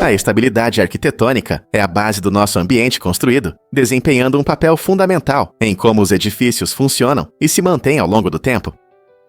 A estabilidade arquitetônica é a base do nosso ambiente construído, desempenhando um papel fundamental em como os edifícios funcionam e se mantêm ao longo do tempo.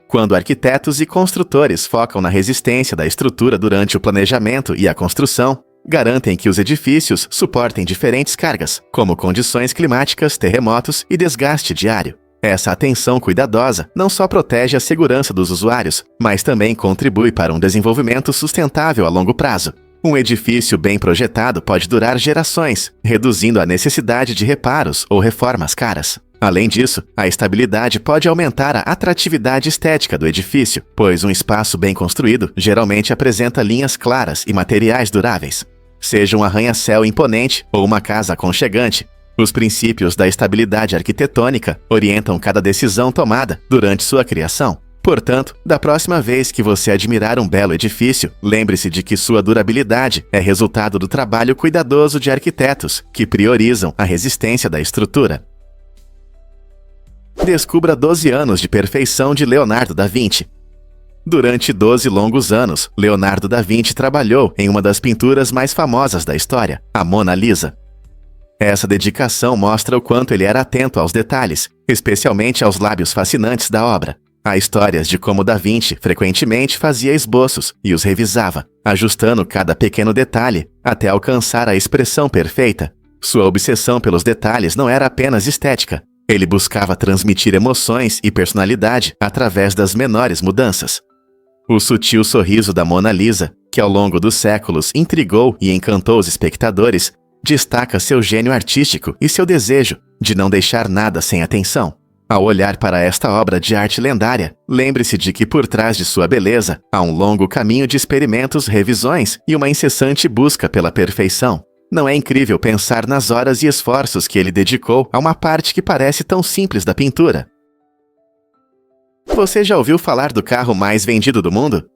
Quando arquitetos e construtores focam na resistência da estrutura durante o planejamento e a construção, garantem que os edifícios suportem diferentes cargas, como condições climáticas, terremotos e desgaste diário. Essa atenção cuidadosa não só protege a segurança dos usuários, mas também contribui para um desenvolvimento sustentável a longo prazo. Um edifício bem projetado pode durar gerações, reduzindo a necessidade de reparos ou reformas caras. Além disso, a estabilidade pode aumentar a atratividade estética do edifício, pois um espaço bem construído geralmente apresenta linhas claras e materiais duráveis. Seja um arranha-céu imponente ou uma casa aconchegante, os princípios da estabilidade arquitetônica orientam cada decisão tomada durante sua criação. Portanto, da próxima vez que você admirar um belo edifício, lembre-se de que sua durabilidade é resultado do trabalho cuidadoso de arquitetos que priorizam a resistência da estrutura. Descubra 12 anos de perfeição de Leonardo da Vinci. Durante 12 longos anos, Leonardo da Vinci trabalhou em uma das pinturas mais famosas da história, a Mona Lisa. Essa dedicação mostra o quanto ele era atento aos detalhes, especialmente aos lábios fascinantes da obra. Há histórias de como Da Vinci frequentemente fazia esboços e os revisava, ajustando cada pequeno detalhe até alcançar a expressão perfeita. Sua obsessão pelos detalhes não era apenas estética. Ele buscava transmitir emoções e personalidade através das menores mudanças. O sutil sorriso da Mona Lisa, que ao longo dos séculos intrigou e encantou os espectadores, destaca seu gênio artístico e seu desejo de não deixar nada sem atenção. Ao olhar para esta obra de arte lendária, lembre-se de que por trás de sua beleza há um longo caminho de experimentos, revisões e uma incessante busca pela perfeição. Não é incrível pensar nas horas e esforços que ele dedicou a uma parte que parece tão simples da pintura? Você já ouviu falar do carro mais vendido do mundo?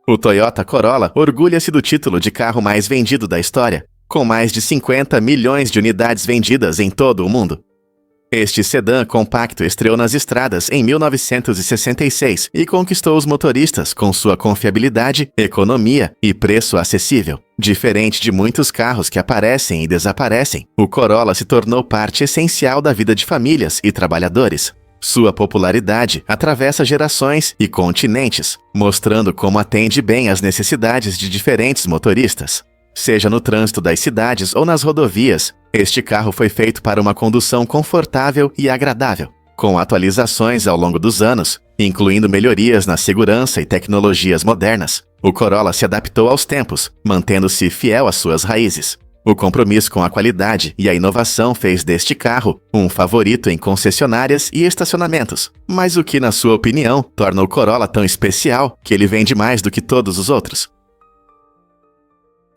O Toyota Corolla orgulha-se do título de carro mais vendido da história, com mais de 50 milhões de unidades vendidas em todo o mundo. Este sedã compacto estreou nas estradas em 1966 e conquistou os motoristas com sua confiabilidade, economia e preço acessível. Diferente de muitos carros que aparecem e desaparecem, o Corolla se tornou parte essencial da vida de famílias e trabalhadores. Sua popularidade atravessa gerações e continentes, mostrando como atende bem às necessidades de diferentes motoristas. Seja no trânsito das cidades ou nas rodovias, este carro foi feito para uma condução confortável e agradável. Com atualizações ao longo dos anos, incluindo melhorias na segurança e tecnologias modernas, o Corolla se adaptou aos tempos, mantendo-se fiel às suas raízes. O compromisso com a qualidade e a inovação fez deste carro um favorito em concessionárias e estacionamentos. Mas o que, na sua opinião, torna o Corolla tão especial que ele vende mais do que todos os outros?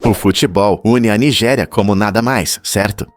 O futebol une a Nigéria como nada mais, certo?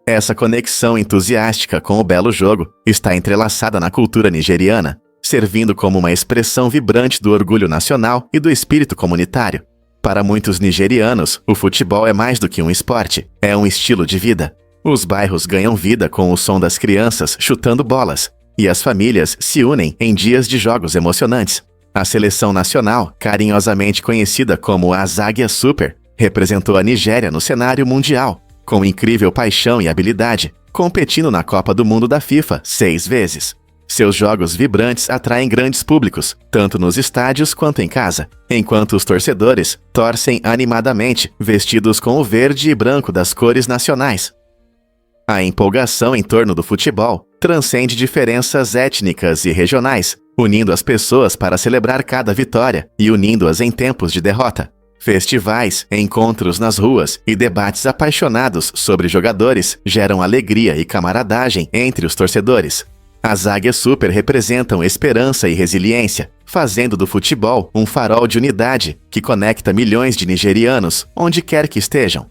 Essa conexão entusiástica com o belo jogo está entrelaçada na cultura nigeriana, servindo como uma expressão vibrante do orgulho nacional e do espírito comunitário. Para muitos nigerianos, o futebol é mais do que um esporte, é um estilo de vida. Os bairros ganham vida com o som das crianças chutando bolas, e as famílias se unem em dias de jogos emocionantes. A seleção nacional, carinhosamente conhecida como a Zagia Super, representou a Nigéria no cenário mundial, com incrível paixão e habilidade, competindo na Copa do Mundo da FIFA 6 vezes. Seus jogos vibrantes atraem grandes públicos, tanto nos estádios quanto em casa, enquanto os torcedores torcem animadamente, vestidos com o verde e branco das cores nacionais. A empolgação em torno do futebol transcende diferenças étnicas e regionais, unindo as pessoas para celebrar cada vitória e unindo-as em tempos de derrota. Festivais, encontros nas ruas e debates apaixonados sobre jogadores geram alegria e camaradagem entre os torcedores. As Águias Super representam esperança e resiliência, fazendo do futebol um farol de unidade que conecta milhões de nigerianos onde quer que estejam.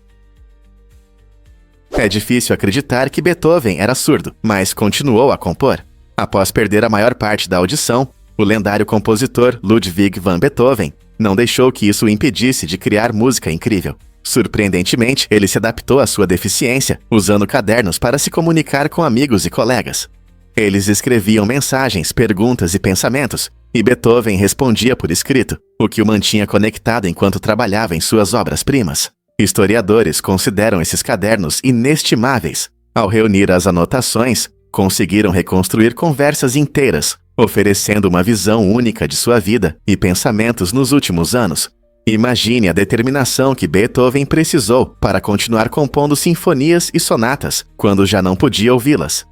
É difícil acreditar que Beethoven era surdo, mas continuou a compor. Após perder a maior parte da audição, o lendário compositor Ludwig van Beethoven não deixou que isso o impedisse de criar música incrível. Surpreendentemente, ele se adaptou à sua deficiência, usando cadernos para se comunicar com amigos e colegas. Eles escreviam mensagens, perguntas e pensamentos, e Beethoven respondia por escrito, o que o mantinha conectado enquanto trabalhava em suas obras-primas. Historiadores consideram esses cadernos inestimáveis. Ao reunir as anotações, conseguiram reconstruir conversas inteiras, oferecendo uma visão única de sua vida e pensamentos nos últimos anos. Imagine a determinação que Beethoven precisou para continuar compondo sinfonias e sonatas quando já não podia ouvi-las.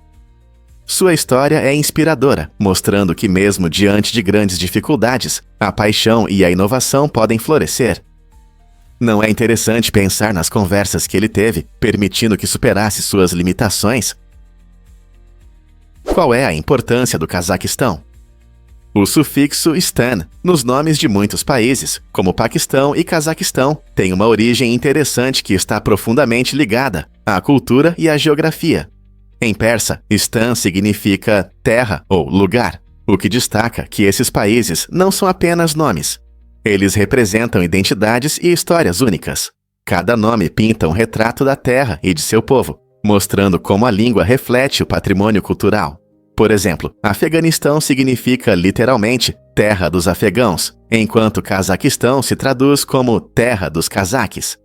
Sua história é inspiradora, mostrando que mesmo diante de grandes dificuldades, a paixão e a inovação podem florescer. Não é interessante pensar nas conversas que ele teve, permitindo que superasse suas limitações? Qual é a importância do Cazaquistão? O sufixo "stan", nos nomes de muitos países, como Paquistão e Cazaquistão, tem uma origem interessante que está profundamente ligada à cultura e à geografia. Em persa, "stan" significa terra ou lugar, o que destaca que esses países não são apenas nomes. Eles representam identidades e histórias únicas. Cada nome pinta um retrato da terra e de seu povo, mostrando como a língua reflete o patrimônio cultural. Por exemplo, Afeganistão significa literalmente terra dos afegãos, enquanto Cazaquistão se traduz como terra dos cazaques.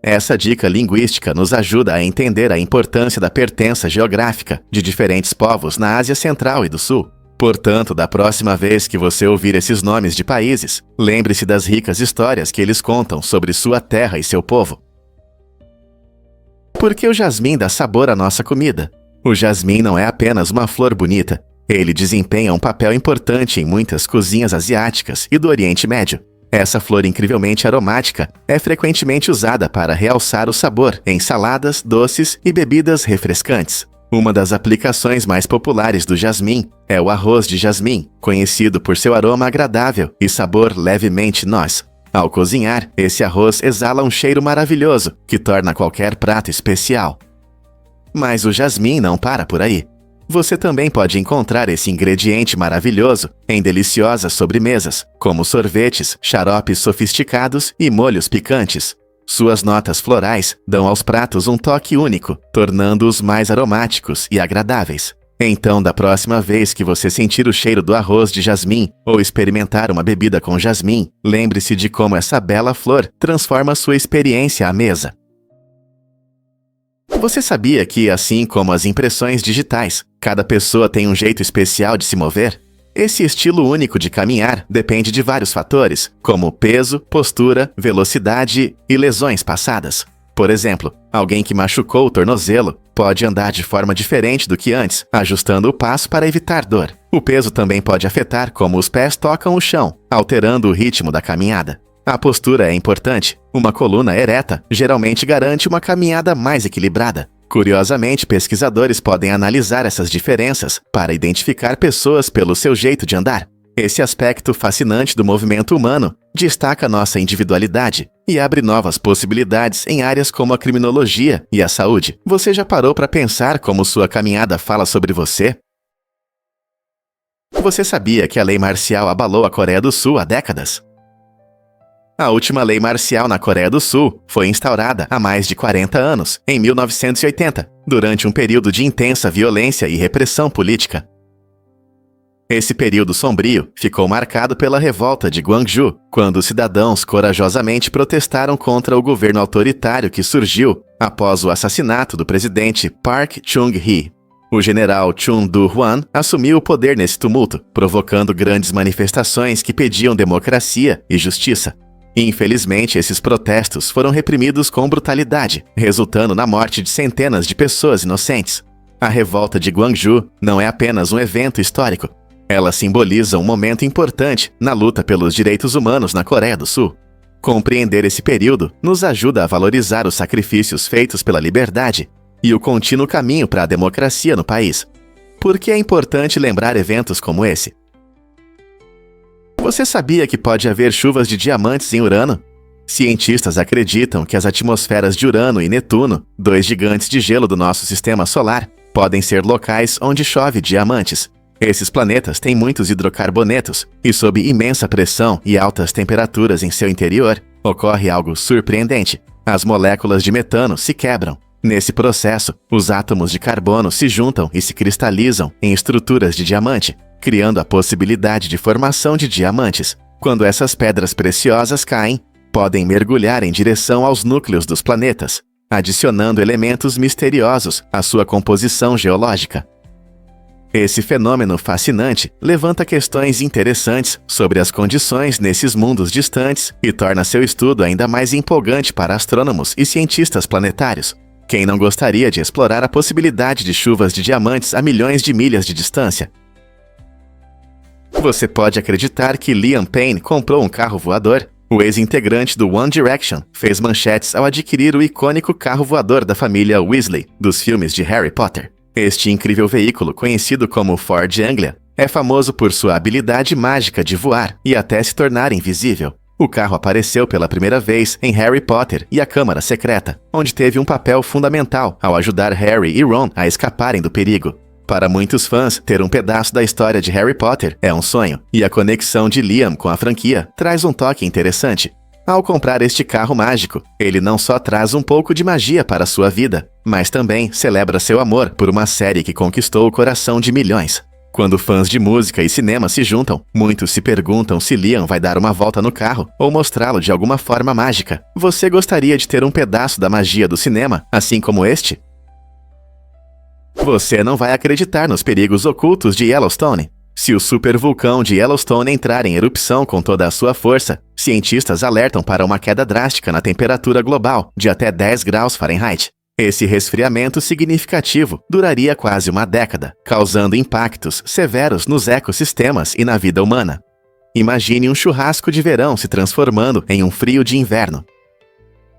Essa dica linguística nos ajuda a entender a importância da pertença geográfica de diferentes povos na Ásia Central e do Sul. Portanto, da próxima vez que você ouvir esses nomes de países, lembre-se das ricas histórias que eles contam sobre sua terra e seu povo. Por que o jasmim dá sabor à nossa comida? O jasmim não é apenas uma flor bonita. Ele desempenha um papel importante em muitas cozinhas asiáticas e do Oriente Médio. Essa flor incrivelmente aromática é frequentemente usada para realçar o sabor em saladas, doces e bebidas refrescantes. Uma das aplicações mais populares do jasmim é o arroz de jasmim, conhecido por seu aroma agradável e sabor levemente noz. Ao cozinhar, esse arroz exala um cheiro maravilhoso que torna qualquer prato especial. Mas o jasmim não para por aí. Você também pode encontrar esse ingrediente maravilhoso em deliciosas sobremesas, como sorvetes, xaropes sofisticados e molhos picantes. Suas notas florais dão aos pratos um toque único, tornando-os mais aromáticos e agradáveis. Então, da próxima vez que você sentir o cheiro do arroz de jasmim ou experimentar uma bebida com jasmim, lembre-se de como essa bela flor transforma sua experiência à mesa. Você sabia que, assim como as impressões digitais, cada pessoa tem um jeito especial de se mover? Esse estilo único de caminhar depende de vários fatores, como peso, postura, velocidade e lesões passadas. Por exemplo, alguém que machucou o tornozelo pode andar de forma diferente do que antes, ajustando o passo para evitar dor. O peso também pode afetar como os pés tocam o chão, alterando o ritmo da caminhada. A postura é importante. Uma coluna ereta geralmente garante uma caminhada mais equilibrada. Curiosamente, pesquisadores podem analisar essas diferenças para identificar pessoas pelo seu jeito de andar. Esse aspecto fascinante do movimento humano destaca nossa individualidade e abre novas possibilidades em áreas como a criminologia e a saúde. Você já parou para pensar como sua caminhada fala sobre você? Você sabia que a lei marcial abalou a Coreia do Sul há décadas? A última lei marcial na Coreia do Sul foi instaurada há mais de 40 anos, em 1980, durante um período de intensa violência e repressão política. Esse período sombrio ficou marcado pela revolta de Gwangju, quando os cidadãos corajosamente protestaram contra o governo autoritário que surgiu após o assassinato do presidente Park Chung-hee. O general Chun Do-hwan assumiu o poder nesse tumulto, provocando grandes manifestações que pediam democracia e justiça. Infelizmente, esses protestos foram reprimidos com brutalidade, resultando na morte de centenas de pessoas inocentes. A revolta de Gwangju não é apenas um evento histórico. Ela simboliza um momento importante na luta pelos direitos humanos na Coreia do Sul. Compreender esse período nos ajuda a valorizar os sacrifícios feitos pela liberdade e o contínuo caminho para a democracia no país. Por que é importante lembrar eventos como esse? Você sabia que pode haver chuvas de diamantes em Urano? Cientistas acreditam que as atmosferas de Urano e Netuno, dois gigantes de gelo do nosso sistema solar, podem ser locais onde chove diamantes. Esses planetas têm muitos hidrocarbonetos e, sob imensa pressão e altas temperaturas em seu interior, ocorre algo surpreendente. As moléculas de metano se quebram. Nesse processo, os átomos de carbono se juntam e se cristalizam em estruturas de diamante, criando a possibilidade de formação de diamantes. Quando essas pedras preciosas caem, podem mergulhar em direção aos núcleos dos planetas, adicionando elementos misteriosos à sua composição geológica. Esse fenômeno fascinante levanta questões interessantes sobre as condições nesses mundos distantes e torna seu estudo ainda mais empolgante para astrônomos e cientistas planetários. Quem não gostaria de explorar a possibilidade de chuvas de diamantes a milhões de milhas de distância? Você pode acreditar que Liam Payne comprou um carro voador? O ex-integrante do One Direction fez manchetes ao adquirir o icônico carro voador da família Weasley, dos filmes de Harry Potter. Este incrível veículo, conhecido como Ford Anglia, é famoso por sua habilidade mágica de voar e até se tornar invisível. O carro apareceu pela primeira vez em Harry Potter e a Câmara Secreta, onde teve um papel fundamental ao ajudar Harry e Ron a escaparem do perigo. Para muitos fãs, ter um pedaço da história de Harry Potter é um sonho, e a conexão de Liam com a franquia traz um toque interessante. Ao comprar este carro mágico, ele não só traz um pouco de magia para sua vida, mas também celebra seu amor por uma série que conquistou o coração de milhões. Quando fãs de música e cinema se juntam, muitos se perguntam se Liam vai dar uma volta no carro ou mostrá-lo de alguma forma mágica. Você gostaria de ter um pedaço da magia do cinema, assim como este? Você não vai acreditar nos perigos ocultos de Yellowstone. Se o supervulcão de Yellowstone entrar em erupção com toda a sua força, cientistas alertam para uma queda drástica na temperatura global de até 10 graus Fahrenheit. Esse resfriamento significativo duraria quase uma década, causando impactos severos nos ecossistemas e na vida humana. Imagine um churrasco de verão se transformando em um frio de inverno.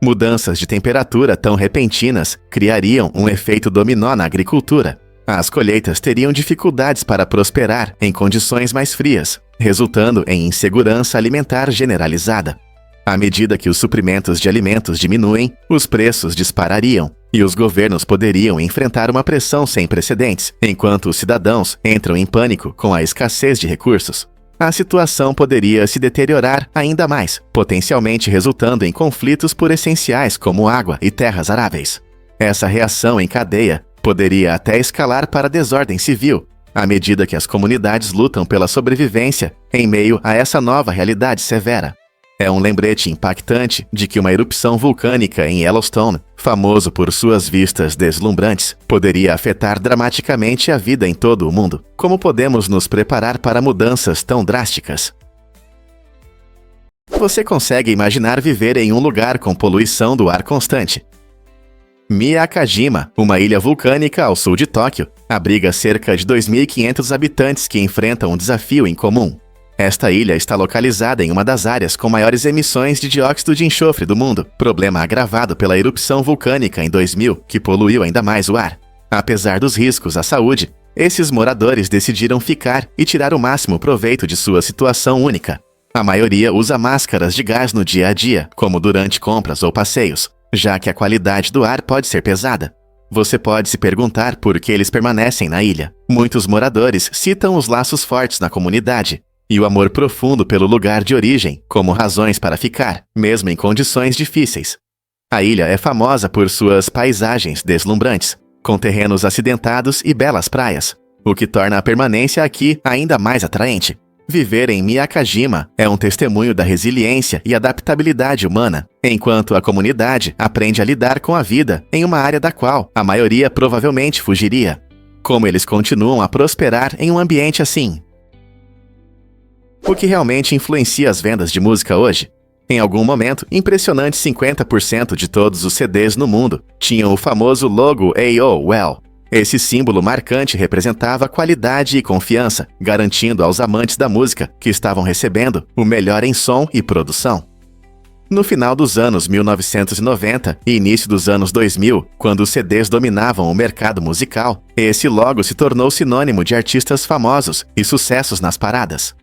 Mudanças de temperatura tão repentinas criariam um efeito dominó na agricultura. As colheitas teriam dificuldades para prosperar em condições mais frias, resultando em insegurança alimentar generalizada. À medida que os suprimentos de alimentos diminuem, os preços disparariam, e os governos poderiam enfrentar uma pressão sem precedentes, enquanto os cidadãos entram em pânico com a escassez de recursos. A situação poderia se deteriorar ainda mais, potencialmente resultando em conflitos por essenciais como água e terras aráveis. Essa reação em cadeia poderia até escalar para desordem civil, à medida que as comunidades lutam pela sobrevivência em meio a essa nova realidade severa. É um lembrete impactante de que uma erupção vulcânica em Yellowstone, famoso por suas vistas deslumbrantes, poderia afetar dramaticamente a vida em todo o mundo. Como podemos nos preparar para mudanças tão drásticas? Você consegue imaginar viver em um lugar com poluição do ar constante? Miyakajima, uma ilha vulcânica ao sul de Tóquio, abriga cerca de 2.500 habitantes que enfrentam um desafio incomum. Esta ilha está localizada em uma das áreas com maiores emissões de dióxido de enxofre do mundo, problema agravado pela erupção vulcânica em 2000, que poluiu ainda mais o ar. Apesar dos riscos à saúde, esses moradores decidiram ficar e tirar o máximo proveito de sua situação única. A maioria usa máscaras de gás no dia a dia, como durante compras ou passeios, já que a qualidade do ar pode ser pesada. Você pode se perguntar por que eles permanecem na ilha. Muitos moradores citam os laços fortes na comunidade e o amor profundo pelo lugar de origem como razões para ficar, mesmo em condições difíceis. A ilha é famosa por suas paisagens deslumbrantes, com terrenos acidentados e belas praias, o que torna a permanência aqui ainda mais atraente. Viver em Miyakajima é um testemunho da resiliência e adaptabilidade humana, enquanto a comunidade aprende a lidar com a vida em uma área da qual a maioria provavelmente fugiria. Como eles continuam a prosperar em um ambiente assim? O que realmente influencia as vendas de música hoje? Em algum momento, impressionantes 50% de todos os CDs no mundo tinham o famoso logo A.O. Well. Esse símbolo marcante representava qualidade e confiança, garantindo aos amantes da música que estavam recebendo o melhor em som e produção. No final dos anos 1990 e início dos anos 2000, quando os CDs dominavam o mercado musical, esse logo se tornou sinônimo de artistas famosos e sucessos nas paradas.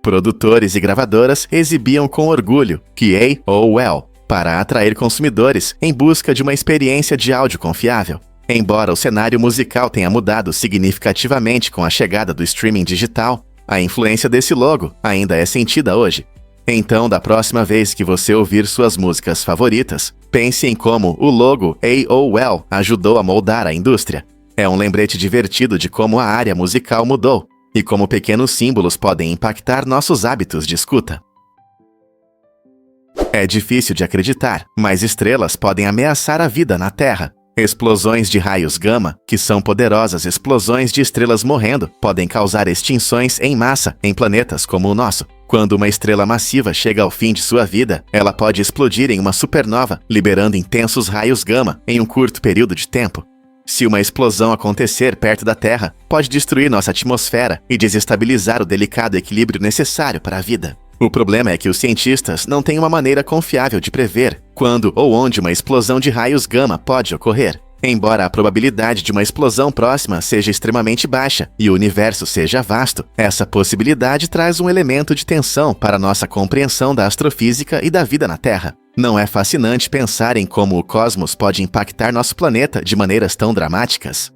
Produtores e gravadoras exibiam com orgulho que A.O. Well para atrair consumidores em busca de uma experiência de áudio confiável. Embora o cenário musical tenha mudado significativamente com a chegada do streaming digital, a influência desse logo ainda é sentida hoje. Então, da próxima vez que você ouvir suas músicas favoritas, pense em como o logo A.O. Well ajudou a moldar a indústria. É um lembrete divertido de como a área musical mudou e como pequenos símbolos podem impactar nossos hábitos de escuta. É difícil de acreditar, mas estrelas podem ameaçar a vida na Terra. Explosões de raios gama, que são poderosas explosões de estrelas morrendo, podem causar extinções em massa em planetas como o nosso. Quando uma estrela massiva chega ao fim de sua vida, ela pode explodir em uma supernova, liberando intensos raios gama em um curto período de tempo. Se uma explosão acontecer perto da Terra, pode destruir nossa atmosfera e desestabilizar o delicado equilíbrio necessário para a vida. O problema é que os cientistas não têm uma maneira confiável de prever quando ou onde uma explosão de raios gama pode ocorrer. Embora a probabilidade de uma explosão próxima seja extremamente baixa e o universo seja vasto, essa possibilidade traz um elemento de tensão para nossa compreensão da astrofísica e da vida na Terra. Não é fascinante pensar em como o cosmos pode impactar nosso planeta de maneiras tão dramáticas?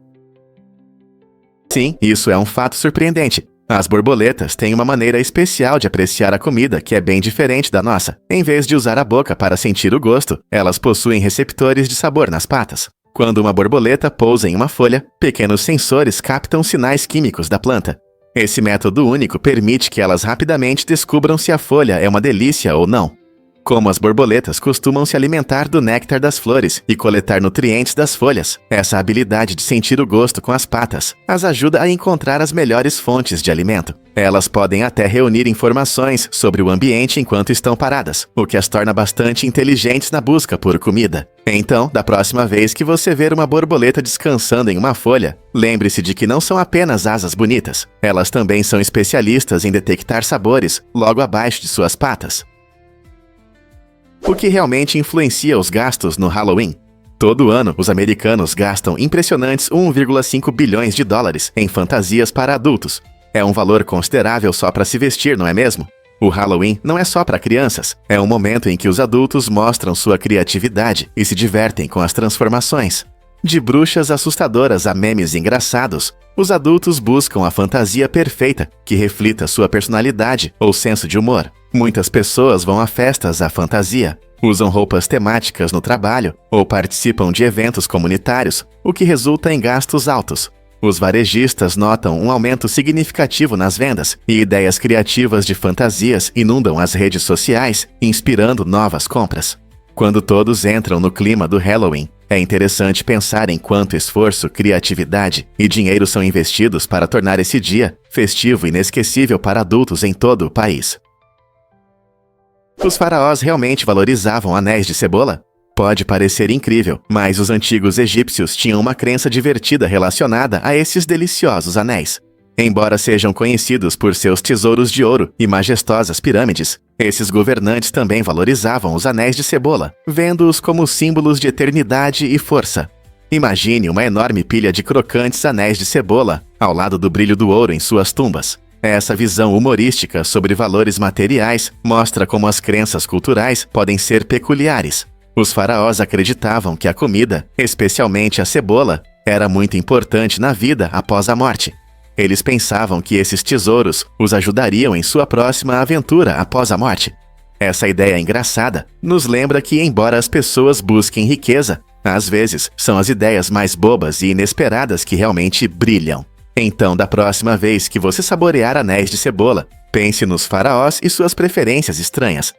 Sim, isso é um fato surpreendente. As borboletas têm uma maneira especial de apreciar a comida que é bem diferente da nossa. Em vez de usar a boca para sentir o gosto, elas possuem receptores de sabor nas patas. Quando uma borboleta pousa em uma folha, pequenos sensores captam sinais químicos da planta. Esse método único permite que elas rapidamente descubram se a folha é uma delícia ou não. Como as borboletas costumam se alimentar do néctar das flores e coletar nutrientes das folhas, essa habilidade de sentir o gosto com as patas as ajuda a encontrar as melhores fontes de alimento. Elas podem até reunir informações sobre o ambiente enquanto estão paradas, o que as torna bastante inteligentes na busca por comida. Então, da próxima vez que você ver uma borboleta descansando em uma folha, lembre-se de que não são apenas asas bonitas, elas também são especialistas em detectar sabores logo abaixo de suas patas. O que realmente influencia os gastos no Halloween? Todo ano, os americanos gastam impressionantes 1,5 bilhões de dólares em fantasias para adultos. É um valor considerável só para se vestir, não é mesmo? O Halloween não é só para crianças, é um momento em que os adultos mostram sua criatividade e se divertem com as transformações. De bruxas assustadoras a memes engraçados, os adultos buscam a fantasia perfeita que reflita sua personalidade ou senso de humor. Muitas pessoas vão a festas à fantasia, usam roupas temáticas no trabalho ou participam de eventos comunitários, o que resulta em gastos altos. Os varejistas notam um aumento significativo nas vendas e ideias criativas de fantasias inundam as redes sociais, inspirando novas compras. Quando todos entram no clima do Halloween, é interessante pensar em quanto esforço, criatividade e dinheiro são investidos para tornar esse dia festivo e inesquecível para adultos em todo o país. Os faraós realmente valorizavam anéis de cebola? Pode parecer incrível, mas os antigos egípcios tinham uma crença divertida relacionada a esses deliciosos anéis. Embora sejam conhecidos por seus tesouros de ouro e majestosas pirâmides, esses governantes também valorizavam os anéis de cebola, vendo-os como símbolos de eternidade e força. Imagine uma enorme pilha de crocantes anéis de cebola ao lado do brilho do ouro em suas tumbas. Essa visão humorística sobre valores materiais mostra como as crenças culturais podem ser peculiares. Os faraós acreditavam que a comida, especialmente a cebola, era muito importante na vida após a morte. Eles pensavam que esses tesouros os ajudariam em sua próxima aventura após a morte. Essa ideia engraçada nos lembra que, embora as pessoas busquem riqueza, às vezes são as ideias mais bobas e inesperadas que realmente brilham. Então, da próxima vez que você saborear anéis de cebola, pense nos faraós e suas preferências estranhas.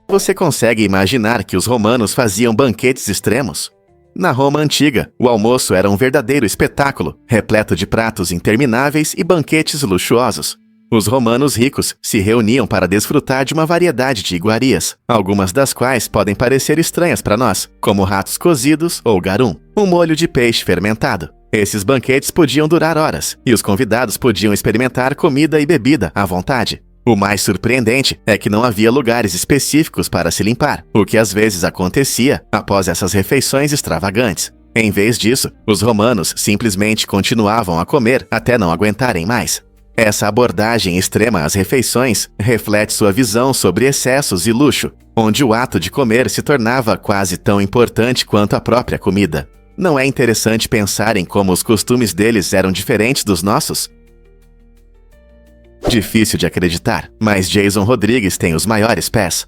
Você consegue imaginar que os romanos faziam banquetes extremos? Na Roma antiga, o almoço era um verdadeiro espetáculo, repleto de pratos intermináveis e banquetes luxuosos. Os romanos ricos se reuniam para desfrutar de uma variedade de iguarias, algumas das quais podem parecer estranhas para nós, como ratos cozidos ou garum, um molho de peixe fermentado. Esses banquetes podiam durar horas, e os convidados podiam experimentar comida e bebida à vontade. O mais surpreendente é que não havia lugares específicos para se limpar, o que às vezes acontecia após essas refeições extravagantes. Em vez disso, os romanos simplesmente continuavam a comer até não aguentarem mais. Essa abordagem extrema às refeições reflete sua visão sobre excessos e luxo, onde o ato de comer se tornava quase tão importante quanto a própria comida. Não é interessante pensar em como os costumes deles eram diferentes dos nossos? Difícil de acreditar, mas Jason Rodrigues tem os maiores pés.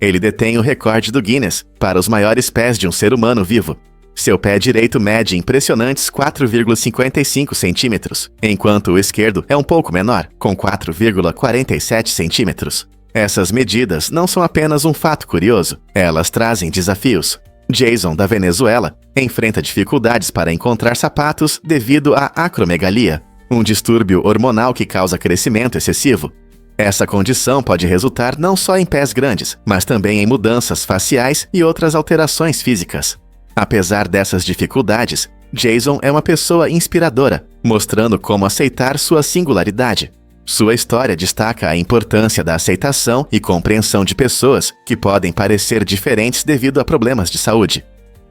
Ele detém o recorde do Guinness para os maiores pés de um ser humano vivo. Seu pé direito mede impressionantes 4,55 centímetros, enquanto o esquerdo é um pouco menor, com 4,47 centímetros. Essas medidas não são apenas um fato curioso, elas trazem desafios. Jason, da Venezuela, enfrenta dificuldades para encontrar sapatos devido à acromegalia, um distúrbio hormonal que causa crescimento excessivo. Essa condição pode resultar não só em pés grandes, mas também em mudanças faciais e outras alterações físicas. Apesar dessas dificuldades, Jason é uma pessoa inspiradora, mostrando como aceitar sua singularidade. Sua história destaca a importância da aceitação e compreensão de pessoas que podem parecer diferentes devido a problemas de saúde.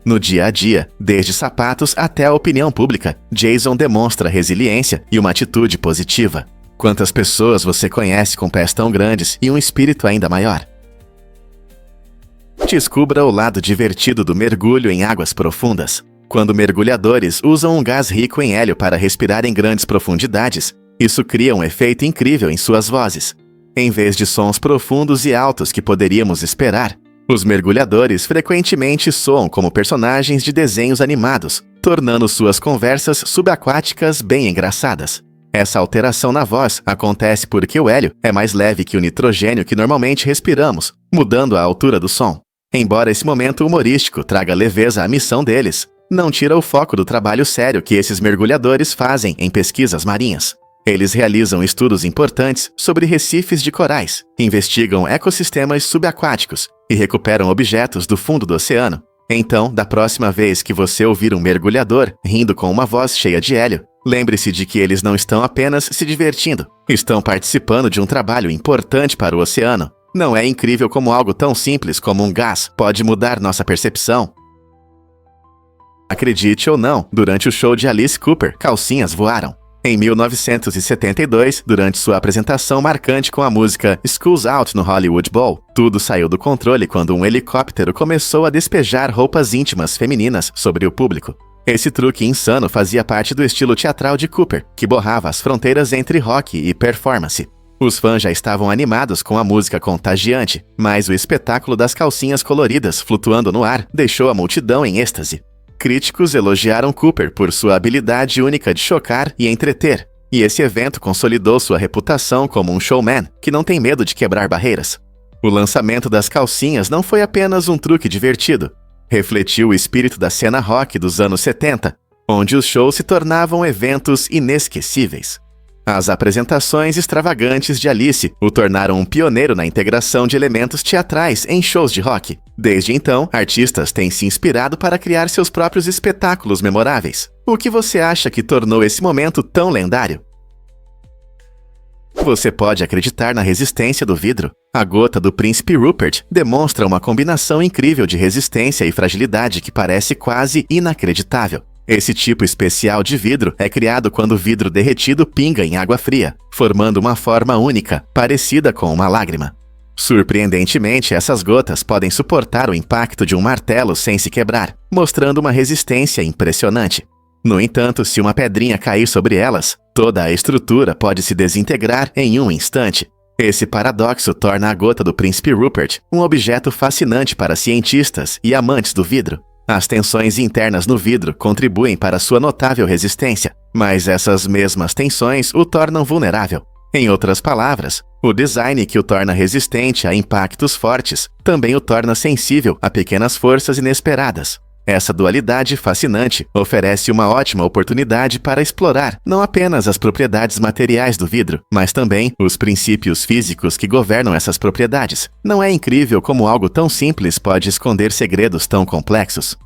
No dia a dia, desde sapatos até a opinião pública, Jason demonstra resiliência e uma atitude positiva. Quantas pessoas você conhece com pés tão grandes e um espírito ainda maior? Descubra o lado divertido do mergulho em águas profundas. Quando mergulhadores usam um gás rico em hélio para respirar em grandes profundidades, isso cria um efeito incrível em suas vozes. Em vez de sons profundos e altos que poderíamos esperar, os mergulhadores frequentemente soam como personagens de desenhos animados, tornando suas conversas subaquáticas bem engraçadas. Essa alteração na voz acontece porque o hélio é mais leve que o nitrogênio que normalmente respiramos, mudando a altura do som. Embora esse momento humorístico traga leveza à missão deles, não tira o foco do trabalho sério que esses mergulhadores fazem em pesquisas marinhas. Eles realizam estudos importantes sobre recifes de corais, investigam ecossistemas subaquáticos e recuperam objetos do fundo do oceano. Então, da próxima vez que você ouvir um mergulhador rindo com uma voz cheia de hélio, lembre-se de que eles não estão apenas se divertindo, estão participando de um trabalho importante para o oceano. Não é incrível como algo tão simples como um gás pode mudar nossa percepção? Acredite ou não, durante o show de Alice Cooper, calcinhas voaram. Em 1972, durante sua apresentação marcante com a música School's Out no Hollywood Bowl, tudo saiu do controle quando um helicóptero começou a despejar roupas íntimas femininas sobre o público. Esse truque insano fazia parte do estilo teatral de Cooper, que borrava as fronteiras entre rock e performance. Os fãs já estavam animados com a música contagiante, mas o espetáculo das calcinhas coloridas flutuando no ar deixou a multidão em êxtase. Críticos elogiaram Cooper por sua habilidade única de chocar e entreter, e esse evento consolidou sua reputação como um showman que não tem medo de quebrar barreiras. O lançamento das calcinhas não foi apenas um truque divertido. Refletiu o espírito da cena rock dos anos 70, onde os shows se tornavam eventos inesquecíveis. As apresentações extravagantes de Alice o tornaram um pioneiro na integração de elementos teatrais em shows de rock. Desde então, artistas têm se inspirado para criar seus próprios espetáculos memoráveis. O que você acha que tornou esse momento tão lendário? Você pode acreditar na resistência do vidro. A gota do Príncipe Rupert demonstra uma combinação incrível de resistência e fragilidade que parece quase inacreditável. Esse tipo especial de vidro é criado quando o vidro derretido pinga em água fria, formando uma forma única, parecida com uma lágrima. Surpreendentemente, essas gotas podem suportar o impacto de um martelo sem se quebrar, mostrando uma resistência impressionante. No entanto, se uma pedrinha cair sobre elas, toda a estrutura pode se desintegrar em um instante. Esse paradoxo torna a gota do Príncipe Rupert um objeto fascinante para cientistas e amantes do vidro. As tensões internas no vidro contribuem para sua notável resistência, mas essas mesmas tensões o tornam vulnerável. Em outras palavras, o design que o torna resistente a impactos fortes também o torna sensível a pequenas forças inesperadas. Essa dualidade fascinante oferece uma ótima oportunidade para explorar não apenas as propriedades materiais do vidro, mas também os princípios físicos que governam essas propriedades. Não é incrível como algo tão simples pode esconder segredos tão complexos?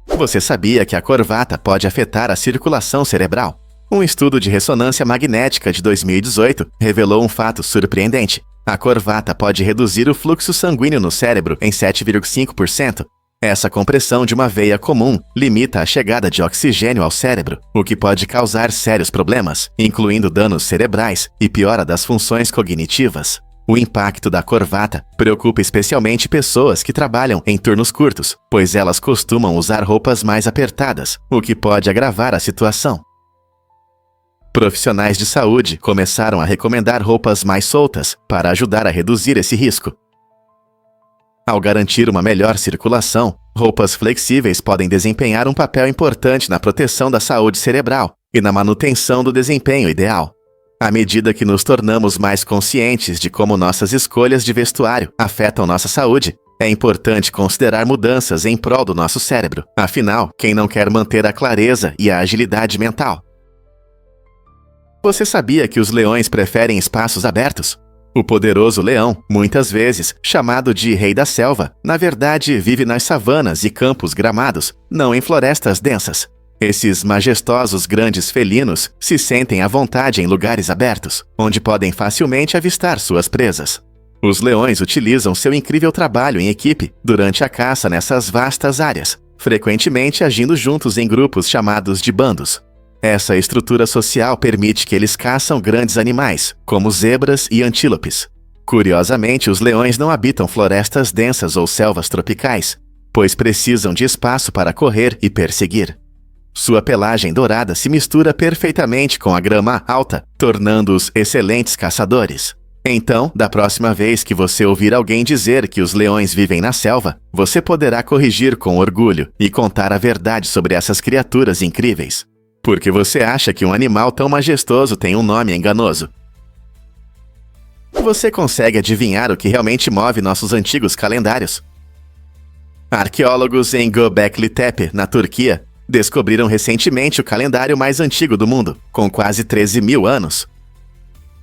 Você sabia que a corvata pode afetar a circulação cerebral? Um estudo de ressonância magnética de 2018 revelou um fato surpreendente. A corvata pode reduzir o fluxo sanguíneo no cérebro em 7,5%. Essa compressão de uma veia comum limita a chegada de oxigênio ao cérebro, o que pode causar sérios problemas, incluindo danos cerebrais e piora das funções cognitivas. O impacto da corvata preocupa especialmente pessoas que trabalham em turnos curtos, pois elas costumam usar roupas mais apertadas, o que pode agravar a situação. Profissionais de saúde começaram a recomendar roupas mais soltas para ajudar a reduzir esse risco. Ao garantir uma melhor circulação, roupas flexíveis podem desempenhar um papel importante na proteção da saúde cerebral e na manutenção do desempenho ideal. À medida que nos tornamos mais conscientes de como nossas escolhas de vestuário afetam nossa saúde, é importante considerar mudanças em prol do nosso cérebro. Afinal, quem não quer manter a clareza e a agilidade mental? Você sabia que os leões preferem espaços abertos? O poderoso leão, muitas vezes chamado de rei da selva, na verdade vive nas savanas e campos gramados, não em florestas densas. Esses majestosos grandes felinos se sentem à vontade em lugares abertos, onde podem facilmente avistar suas presas. Os leões utilizam seu incrível trabalho em equipe durante a caça nessas vastas áreas, frequentemente agindo juntos em grupos chamados de bandos. Essa estrutura social permite que eles caçam grandes animais, como zebras e antílopes. Curiosamente, os leões não habitam florestas densas ou selvas tropicais, pois precisam de espaço para correr e perseguir. Sua pelagem dourada se mistura perfeitamente com a grama alta, tornando-os excelentes caçadores. Então, da próxima vez que você ouvir alguém dizer que os leões vivem na selva, você poderá corrigir com orgulho e contar a verdade sobre essas criaturas incríveis. Porque você acha que um animal tão majestoso tem um nome enganoso. Você consegue adivinhar o que realmente move nossos antigos calendários? Arqueólogos em Göbekli Tepe, na Turquia, descobriram recentemente o calendário mais antigo do mundo, com quase 13 mil anos.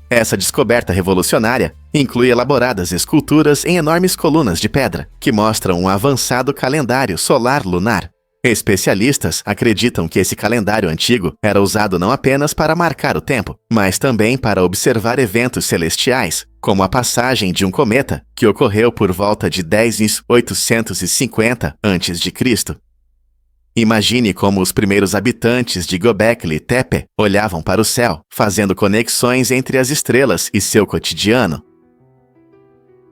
Essa descoberta revolucionária inclui elaboradas esculturas em enormes colunas de pedra, que mostram um avançado calendário solar lunar. Especialistas acreditam que esse calendário antigo era usado não apenas para marcar o tempo, mas também para observar eventos celestiais, como a passagem de um cometa, que ocorreu por volta de 10.850 a.C. Imagine como os primeiros habitantes de Göbekli Tepe olhavam para o céu, fazendo conexões entre as estrelas e seu cotidiano.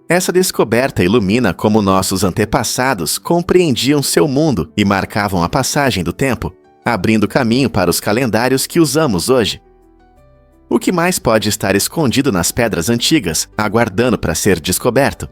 Essa descoberta ilumina como nossos antepassados compreendiam seu mundo e marcavam a passagem do tempo, abrindo caminho para os calendários que usamos hoje. O que mais pode estar escondido nas pedras antigas, aguardando para ser descoberto?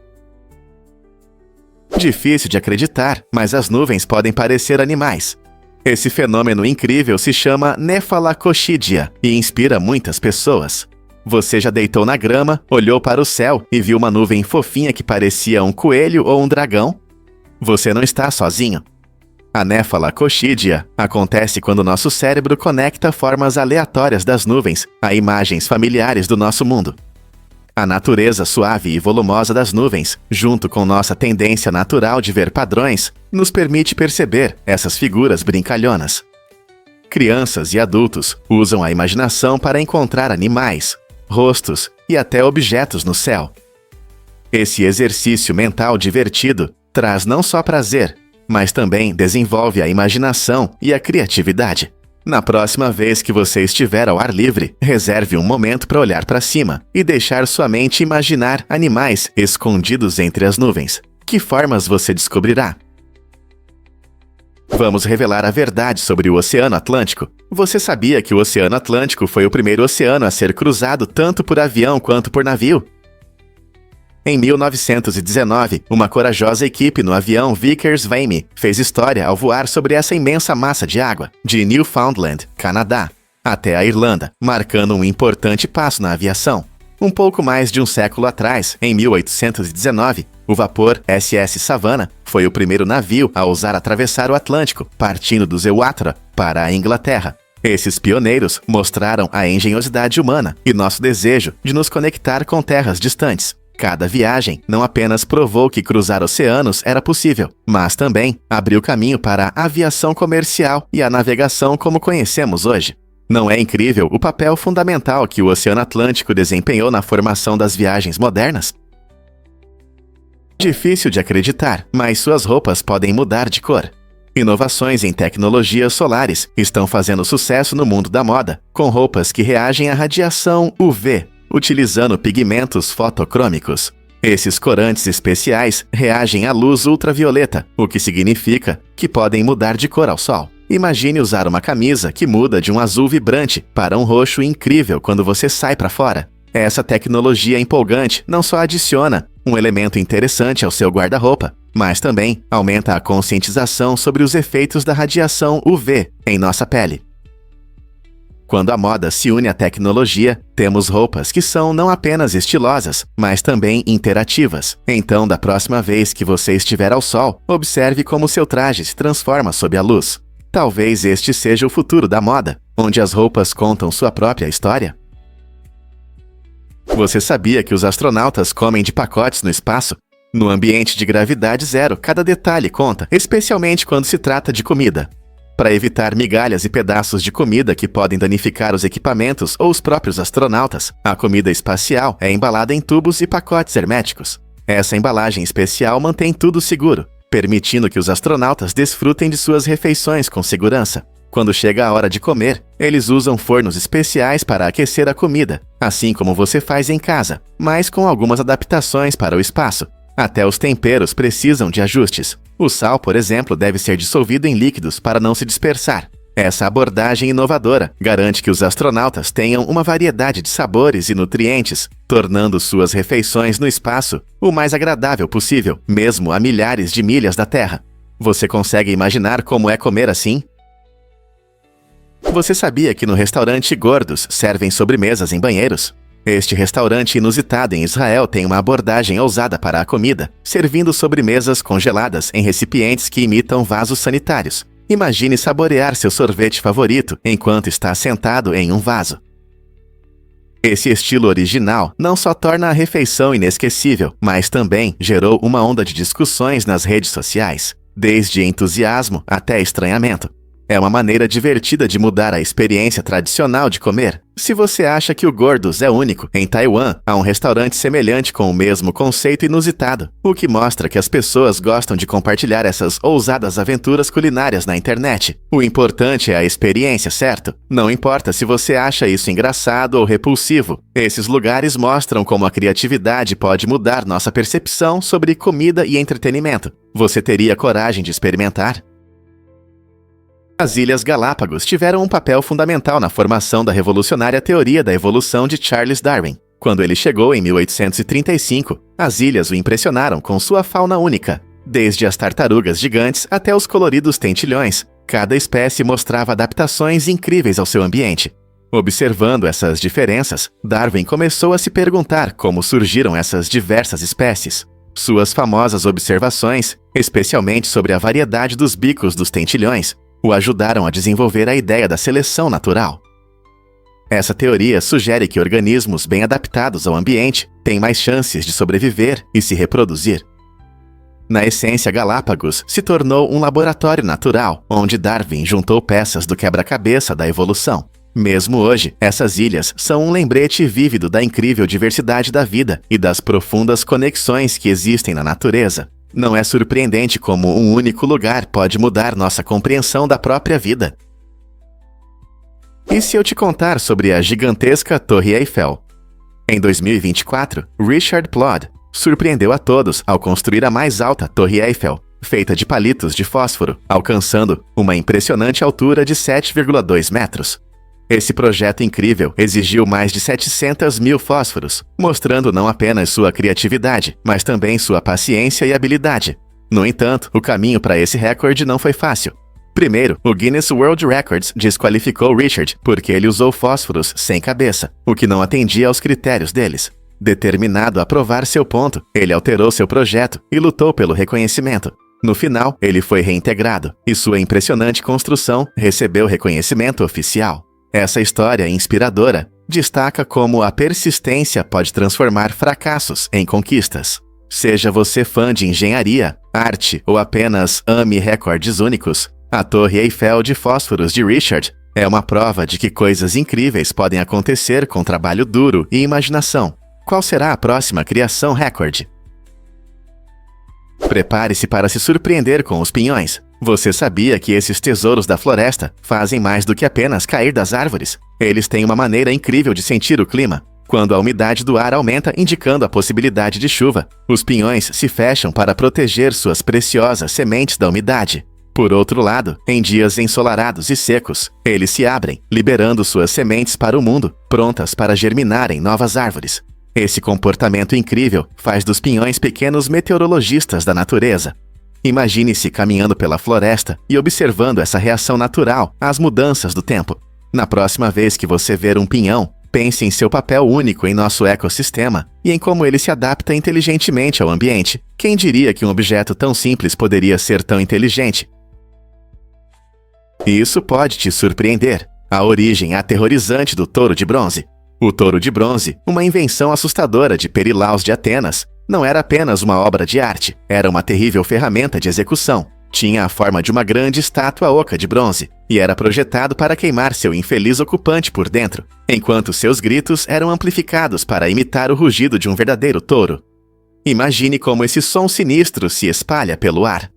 Difícil de acreditar, mas as nuvens podem parecer animais. Esse fenômeno incrível se chama Nefalacoxidia e inspira muitas pessoas. Você já deitou na grama, olhou para o céu e viu uma nuvem fofinha que parecia um coelho ou um dragão? Você não está sozinho. A Nefalacoxidia acontece quando nosso cérebro conecta formas aleatórias das nuvens a imagens familiares do nosso mundo. A natureza suave e volumosa das nuvens, junto com nossa tendência natural de ver padrões, nos permite perceber essas figuras brincalhonas. Crianças e adultos usam a imaginação para encontrar animais, rostos e até objetos no céu. Esse exercício mental divertido traz não só prazer, mas também desenvolve a imaginação e a criatividade. Na próxima vez que você estiver ao ar livre, reserve um momento para olhar para cima e deixar sua mente imaginar animais escondidos entre as nuvens. Que formas você descobrirá? Vamos revelar a verdade sobre o Oceano Atlântico. Você sabia que o Oceano Atlântico foi o primeiro oceano a ser cruzado tanto por avião quanto por navio? Em 1919, uma corajosa equipe no avião Vickers-Vimy fez história ao voar sobre essa imensa massa de água, de Newfoundland, Canadá, até a Irlanda, marcando um importante passo na aviação. Um pouco mais de um século atrás, em 1819, o vapor SS Savannah foi o primeiro navio a ousar atravessar o Atlântico, partindo do Zeuatra para a Inglaterra. Esses pioneiros mostraram a engenhosidade humana e nosso desejo de nos conectar com terras distantes. Cada viagem não apenas provou que cruzar oceanos era possível, mas também abriu caminho para a aviação comercial e a navegação como conhecemos hoje. Não é incrível o papel fundamental que o Oceano Atlântico desempenhou na formação das viagens modernas? Difícil de acreditar, mas suas roupas podem mudar de cor. Inovações em tecnologias solares estão fazendo sucesso no mundo da moda, com roupas que reagem à radiação UV, utilizando pigmentos fotocrômicos. Esses corantes especiais reagem à luz ultravioleta, o que significa que podem mudar de cor ao sol. Imagine usar uma camisa que muda de um azul vibrante para um roxo incrível quando você sai para fora. Essa tecnologia empolgante não só adiciona um elemento interessante ao seu guarda-roupa, mas também aumenta a conscientização sobre os efeitos da radiação UV em nossa pele. Quando a moda se une à tecnologia, temos roupas que são não apenas estilosas, mas também interativas. Então, da próxima vez que você estiver ao sol, observe como seu traje se transforma sob a luz. Talvez este seja o futuro da moda, onde as roupas contam sua própria história. Você sabia que os astronautas comem de pacotes no espaço? No ambiente de gravidade zero, cada detalhe conta, especialmente quando se trata de comida. Para evitar migalhas e pedaços de comida que podem danificar os equipamentos ou os próprios astronautas, a comida espacial é embalada em tubos e pacotes herméticos. Essa embalagem especial mantém tudo seguro, permitindo que os astronautas desfrutem de suas refeições com segurança. Quando chega a hora de comer, eles usam fornos especiais para aquecer a comida, assim como você faz em casa, mas com algumas adaptações para o espaço. Até os temperos precisam de ajustes. O sal, por exemplo, deve ser dissolvido em líquidos para não se dispersar. Essa abordagem inovadora garante que os astronautas tenham uma variedade de sabores e nutrientes, tornando suas refeições no espaço o mais agradável possível, mesmo a milhares de milhas da Terra. Você consegue imaginar como é comer assim? Você sabia que no restaurante Gordos servem sobremesas em banheiros? Este restaurante inusitado em Israel tem uma abordagem ousada para a comida, servindo sobremesas congeladas em recipientes que imitam vasos sanitários. Imagine saborear seu sorvete favorito enquanto está sentado em um vaso. Esse estilo original não só torna a refeição inesquecível, mas também gerou uma onda de discussões nas redes sociais, desde entusiasmo até estranhamento. É uma maneira divertida de mudar a experiência tradicional de comer. Se você acha que o Gordos é único, em Taiwan há um restaurante semelhante com o mesmo conceito inusitado, o que mostra que as pessoas gostam de compartilhar essas ousadas aventuras culinárias na internet. O importante é a experiência, certo? Não importa se você acha isso engraçado ou repulsivo. Esses lugares mostram como a criatividade pode mudar nossa percepção sobre comida e entretenimento. Você teria coragem de experimentar? As Ilhas Galápagos tiveram um papel fundamental na formação da revolucionária teoria da evolução de Charles Darwin. Quando ele chegou em 1835, as ilhas o impressionaram com sua fauna única. Desde as tartarugas gigantes até os coloridos tentilhões, cada espécie mostrava adaptações incríveis ao seu ambiente. Observando essas diferenças, Darwin começou a se perguntar como surgiram essas diversas espécies. Suas famosas observações, especialmente sobre a variedade dos bicos dos tentilhões, o ajudaram a desenvolver a ideia da seleção natural. Essa teoria sugere que organismos bem adaptados ao ambiente têm mais chances de sobreviver e se reproduzir. Na essência, Galápagos se tornou um laboratório natural, onde Darwin juntou peças do quebra-cabeça da evolução. Mesmo hoje, essas ilhas são um lembrete vívido da incrível diversidade da vida e das profundas conexões que existem na natureza. Não é surpreendente como um único lugar pode mudar nossa compreensão da própria vida. E se eu te contar sobre a gigantesca Torre Eiffel? Em 2024, Richard Plodd surpreendeu a todos ao construir a mais alta Torre Eiffel, feita de palitos de fósforo, alcançando uma impressionante altura de 7,2 metros. Esse projeto incrível exigiu mais de 700 mil fósforos, mostrando não apenas sua criatividade, mas também sua paciência e habilidade. No entanto, o caminho para esse recorde não foi fácil. Primeiro, o Guinness World Records desqualificou Richard porque ele usou fósforos sem cabeça, o que não atendia aos critérios deles. Determinado a provar seu ponto, ele alterou seu projeto e lutou pelo reconhecimento. No final, ele foi reintegrado, e sua impressionante construção recebeu reconhecimento oficial. Essa história inspiradora destaca como a persistência pode transformar fracassos em conquistas. Seja você fã de engenharia, arte ou apenas ame recordes únicos, a Torre Eiffel de fósforos de Richard é uma prova de que coisas incríveis podem acontecer com trabalho duro e imaginação. Qual será a próxima criação recorde? Prepare-se para se surpreender com os pinhões. Você sabia que esses tesouros da floresta fazem mais do que apenas cair das árvores? Eles têm uma maneira incrível de sentir o clima. Quando a umidade do ar aumenta, indicando a possibilidade de chuva, os pinhões se fecham para proteger suas preciosas sementes da umidade. Por outro lado, em dias ensolarados e secos, eles se abrem, liberando suas sementes para o mundo, prontas para germinar em novas árvores. Esse comportamento incrível faz dos pinhões pequenos meteorologistas da natureza. Imagine-se caminhando pela floresta e observando essa reação natural às mudanças do tempo. Na próxima vez que você ver um pinhão, pense em seu papel único em nosso ecossistema e em como ele se adapta inteligentemente ao ambiente. Quem diria que um objeto tão simples poderia ser tão inteligente? Isso pode te surpreender. A origem aterrorizante do touro de bronze. O touro de bronze, uma invenção assustadora de Perilaus de Atenas, não era apenas uma obra de arte, era uma terrível ferramenta de execução. Tinha a forma de uma grande estátua oca de bronze e era projetado para queimar seu infeliz ocupante por dentro, enquanto seus gritos eram amplificados para imitar o rugido de um verdadeiro touro. Imagine como esse som sinistro se espalha pelo ar.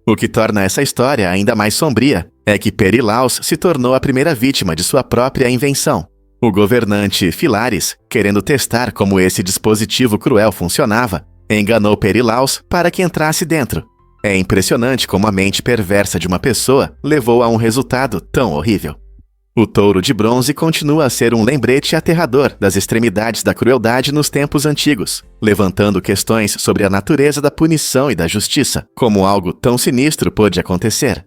O que torna essa história ainda mais sombria é que Perilaus se tornou a primeira vítima de sua própria invenção. O governante Philaris, querendo testar como esse dispositivo cruel funcionava, enganou Perilaus para que entrasse dentro. É impressionante como a mente perversa de uma pessoa levou a um resultado tão horrível. O touro de bronze continua a ser um lembrete aterrador das extremidades da crueldade nos tempos antigos, levantando questões sobre a natureza da punição e da justiça, como algo tão sinistro pôde acontecer.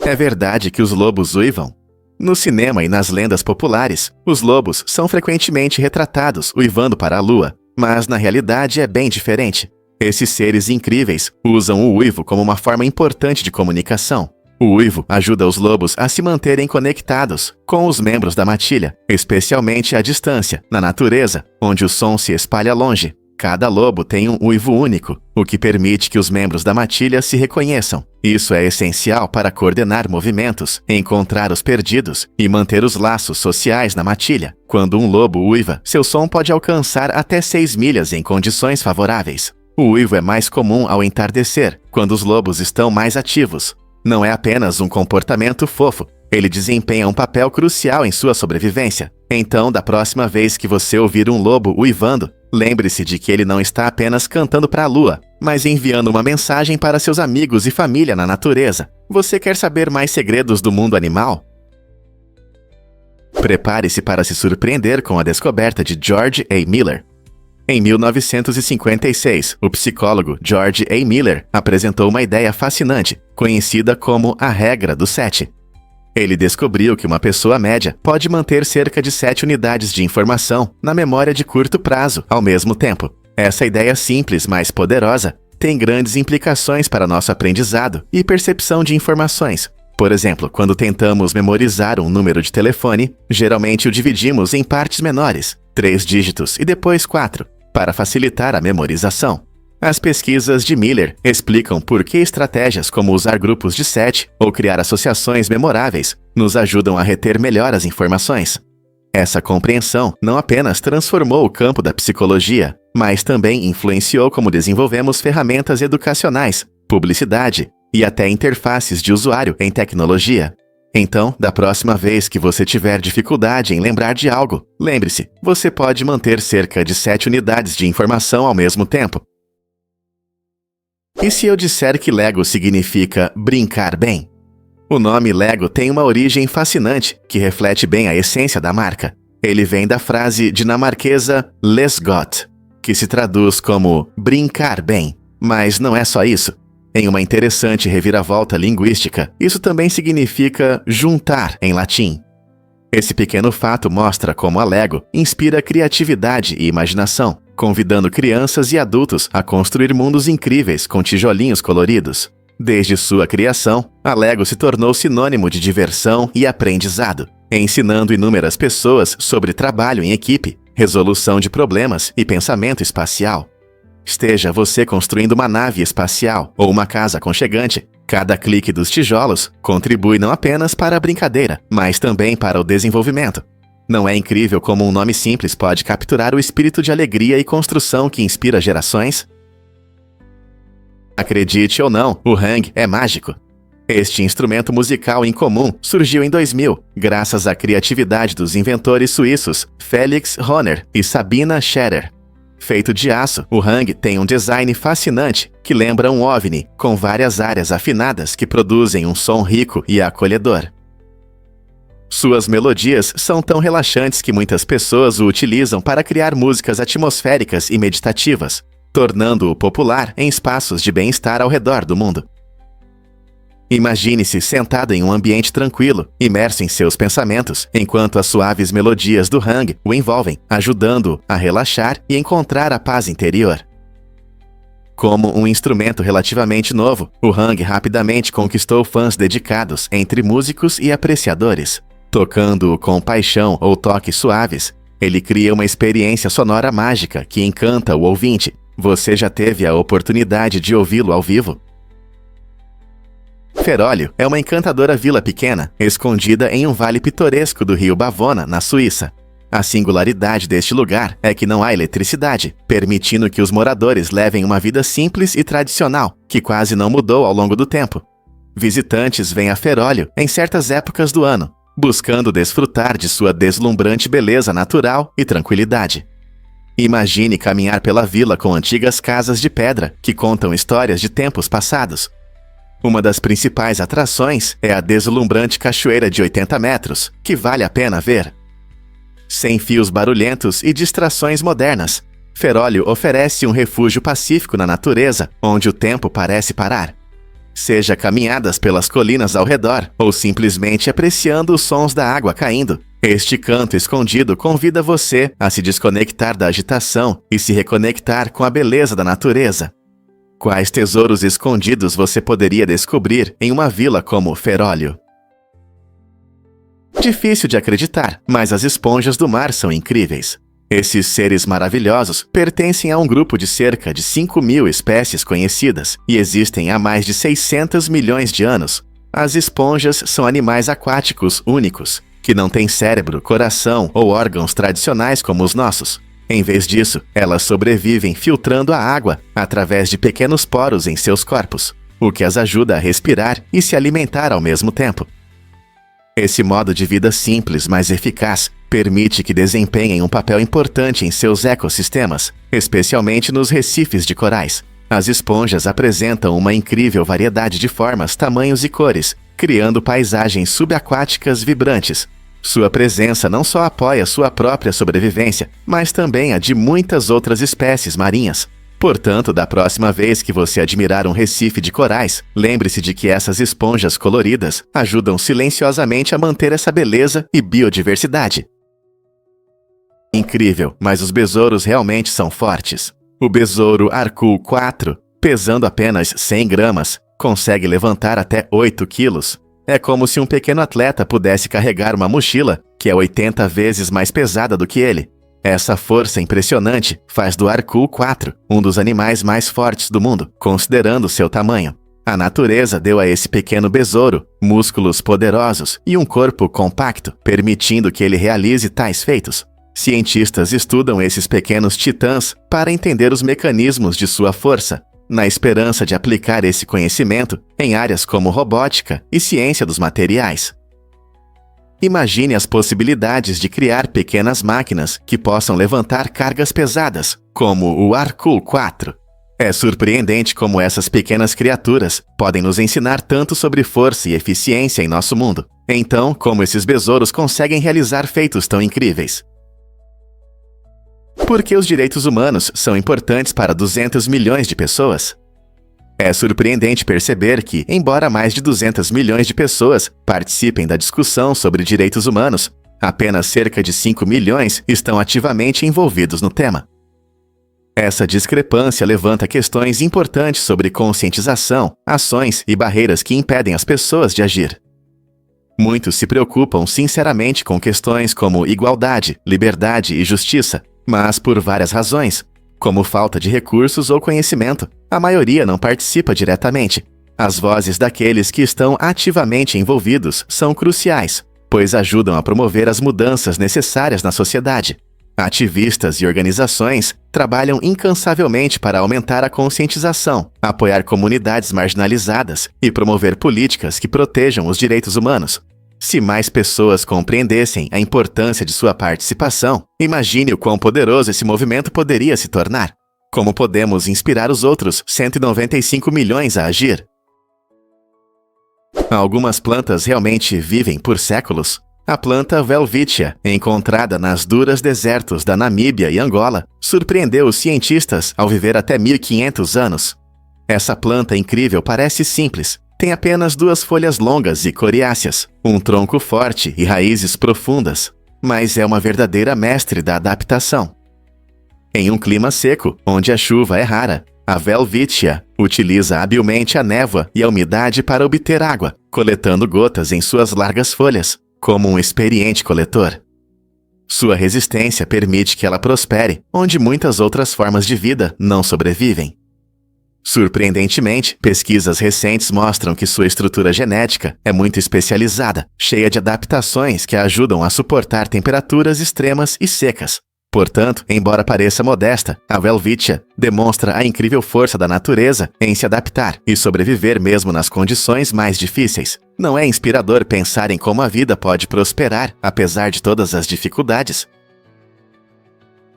É verdade que os lobos uivam? No cinema e nas lendas populares, os lobos são frequentemente retratados uivando para a lua, mas na realidade é bem diferente. Esses seres incríveis usam o uivo como uma forma importante de comunicação. O uivo ajuda os lobos a se manterem conectados com os membros da matilha, especialmente à distância, na natureza, onde o som se espalha longe. Cada lobo tem um uivo único, o que permite que os membros da matilha se reconheçam. Isso é essencial para coordenar movimentos, encontrar os perdidos e manter os laços sociais na matilha. Quando um lobo uiva, seu som pode alcançar até 6 milhas em condições favoráveis. O uivo é mais comum ao entardecer, quando os lobos estão mais ativos. Não é apenas um comportamento fofo, ele desempenha um papel crucial em sua sobrevivência. Então, da próxima vez que você ouvir um lobo uivando, lembre-se de que ele não está apenas cantando para a lua, mas enviando uma mensagem para seus amigos e família na natureza. Você quer saber mais segredos do mundo animal? Prepare-se para se surpreender com a descoberta de George A. Miller. Em 1956, o psicólogo George A. Miller apresentou uma ideia fascinante, conhecida como a regra do 7. Ele descobriu que uma pessoa média pode manter cerca de 7 unidades de informação na memória de curto prazo ao mesmo tempo. Essa ideia simples, mas poderosa, tem grandes implicações para nosso aprendizado e percepção de informações. Por exemplo, quando tentamos memorizar um número de telefone, geralmente o dividimos em partes menores, 3 dígitos e depois 4, para facilitar a memorização. As pesquisas de Miller explicam por que estratégias como usar grupos de 7 ou criar associações memoráveis nos ajudam a reter melhor as informações. Essa compreensão não apenas transformou o campo da psicologia, mas também influenciou como desenvolvemos ferramentas educacionais, publicidade e até interfaces de usuário em tecnologia. Então, da próxima vez que você tiver dificuldade em lembrar de algo, lembre-se, você pode manter cerca de 7 unidades de informação ao mesmo tempo. E se eu disser que Lego significa brincar bem? O nome Lego tem uma origem fascinante que reflete bem a essência da marca. Ele vem da frase dinamarquesa lesgot, que se traduz como brincar bem. Mas não é só isso. Em uma interessante reviravolta linguística, isso também significa juntar em latim. Esse pequeno fato mostra como a Lego inspira criatividade e imaginação, convidando crianças e adultos a construir mundos incríveis com tijolinhos coloridos. Desde sua criação, a Lego se tornou sinônimo de diversão e aprendizado, ensinando inúmeras pessoas sobre trabalho em equipe, resolução de problemas e pensamento espacial. Esteja você construindo uma nave espacial ou uma casa aconchegante, cada clique dos tijolos contribui não apenas para a brincadeira, mas também para o desenvolvimento. Não é incrível como um nome simples pode capturar o espírito de alegria e construção que inspira gerações? Acredite ou não, o hang é mágico. Este instrumento musical incomum surgiu em 2000, graças à criatividade dos inventores suíços Felix Hohner e Sabina Scherer. Feito de aço, o hang tem um design fascinante que lembra um OVNI, com várias áreas afinadas que produzem um som rico e acolhedor. Suas melodias são tão relaxantes que muitas pessoas o utilizam para criar músicas atmosféricas e meditativas, tornando-o popular em espaços de bem-estar ao redor do mundo. Imagine-se sentado em um ambiente tranquilo, imerso em seus pensamentos, enquanto as suaves melodias do hang o envolvem, ajudando-o a relaxar e encontrar a paz interior. Como um instrumento relativamente novo, o hang rapidamente conquistou fãs dedicados entre músicos e apreciadores. Tocando-o com paixão ou toques suaves, ele cria uma experiência sonora mágica que encanta o ouvinte. Você já teve a oportunidade de ouvi-lo ao vivo? Ferólio é uma encantadora vila pequena, escondida em um vale pitoresco do rio Bavona, na Suíça. A singularidade deste lugar é que não há eletricidade, permitindo que os moradores levem uma vida simples e tradicional, que quase não mudou ao longo do tempo. Visitantes vêm a Ferólio em certas épocas do ano, buscando desfrutar de sua deslumbrante beleza natural e tranquilidade. Imagine caminhar pela vila com antigas casas de pedra que contam histórias de tempos passados. Uma das principais atrações é a deslumbrante cachoeira de 80 metros, que vale a pena ver. Sem fios barulhentos e distrações modernas, Ferólio oferece um refúgio pacífico na natureza, onde o tempo parece parar. Seja caminhadas pelas colinas ao redor, ou simplesmente apreciando os sons da água caindo, este canto escondido convida você a se desconectar da agitação e se reconectar com a beleza da natureza. Quais tesouros escondidos você poderia descobrir em uma vila como Ferólio? Difícil de acreditar, mas as esponjas do mar são incríveis. Esses seres maravilhosos pertencem a um grupo de cerca de 5.000 espécies conhecidas e existem há mais de 600 milhões de anos. As esponjas são animais aquáticos únicos, que não têm cérebro, coração ou órgãos tradicionais como os nossos. Em vez disso, elas sobrevivem filtrando a água através de pequenos poros em seus corpos, o que as ajuda a respirar e se alimentar ao mesmo tempo. Esse modo de vida simples, mas eficaz, permite que desempenhem um papel importante em seus ecossistemas, especialmente nos recifes de corais. As esponjas apresentam uma incrível variedade de formas, tamanhos e cores, criando paisagens subaquáticas vibrantes. Sua presença não só apoia sua própria sobrevivência, mas também a de muitas outras espécies marinhas. Portanto, da próxima vez que você admirar um recife de corais, lembre-se de que essas esponjas coloridas ajudam silenciosamente a manter essa beleza e biodiversidade. Incrível, mas os besouros realmente são fortes. O besouro Arcul 4, pesando apenas 100 gramas, consegue levantar até 8 quilos. É como se um pequeno atleta pudesse carregar uma mochila, que é 80 vezes mais pesada do que ele. Essa força impressionante faz do Arcul 4 um dos animais mais fortes do mundo, considerando seu tamanho. A natureza deu a esse pequeno besouro músculos poderosos e um corpo compacto, permitindo que ele realize tais feitos. Cientistas estudam esses pequenos titãs para entender os mecanismos de sua força, na esperança de aplicar esse conhecimento em áreas como robótica e ciência dos materiais. Imagine as possibilidades de criar pequenas máquinas que possam levantar cargas pesadas, como o Arcul 4. É surpreendente como essas pequenas criaturas podem nos ensinar tanto sobre força e eficiência em nosso mundo. Então, como esses besouros conseguem realizar feitos tão incríveis? Por que os direitos humanos são importantes para 200 milhões de pessoas? É surpreendente perceber que, embora mais de 200 milhões de pessoas participem da discussão sobre direitos humanos, apenas cerca de 5 milhões estão ativamente envolvidos no tema. Essa discrepância levanta questões importantes sobre conscientização, ações e barreiras que impedem as pessoas de agir. Muitos se preocupam sinceramente com questões como igualdade, liberdade e justiça, mas por várias razões, como falta de recursos ou conhecimento, a maioria não participa diretamente. As vozes daqueles que estão ativamente envolvidos são cruciais, pois ajudam a promover as mudanças necessárias na sociedade. Ativistas e organizações trabalham incansavelmente para aumentar a conscientização, apoiar comunidades marginalizadas e promover políticas que protejam os direitos humanos. Se mais pessoas compreendessem a importância de sua participação, imagine o quão poderoso esse movimento poderia se tornar. Como podemos inspirar os outros 195 milhões a agir? Algumas plantas realmente vivem por séculos. A planta Welwitschia, encontrada nas duras desertos da Namíbia e Angola, surpreendeu os cientistas ao viver até 1500 anos. Essa planta incrível parece simples, Tem apenas 2 folhas longas e coriáceas, um tronco forte e raízes profundas, mas é uma verdadeira mestre da adaptação. Em um clima seco, onde a chuva é rara, a Welwitschia utiliza habilmente a névoa e a umidade para obter água, coletando gotas em suas largas folhas, como um experiente coletor. Sua resistência permite que ela prospere, onde muitas outras formas de vida não sobrevivem. Surpreendentemente, pesquisas recentes mostram que sua estrutura genética é muito especializada, cheia de adaptações que a ajudam a suportar temperaturas extremas e secas. Portanto, embora pareça modesta, a Welwitschia demonstra a incrível força da natureza em se adaptar e sobreviver mesmo nas condições mais difíceis. Não é inspirador pensar em como a vida pode prosperar apesar de todas as dificuldades?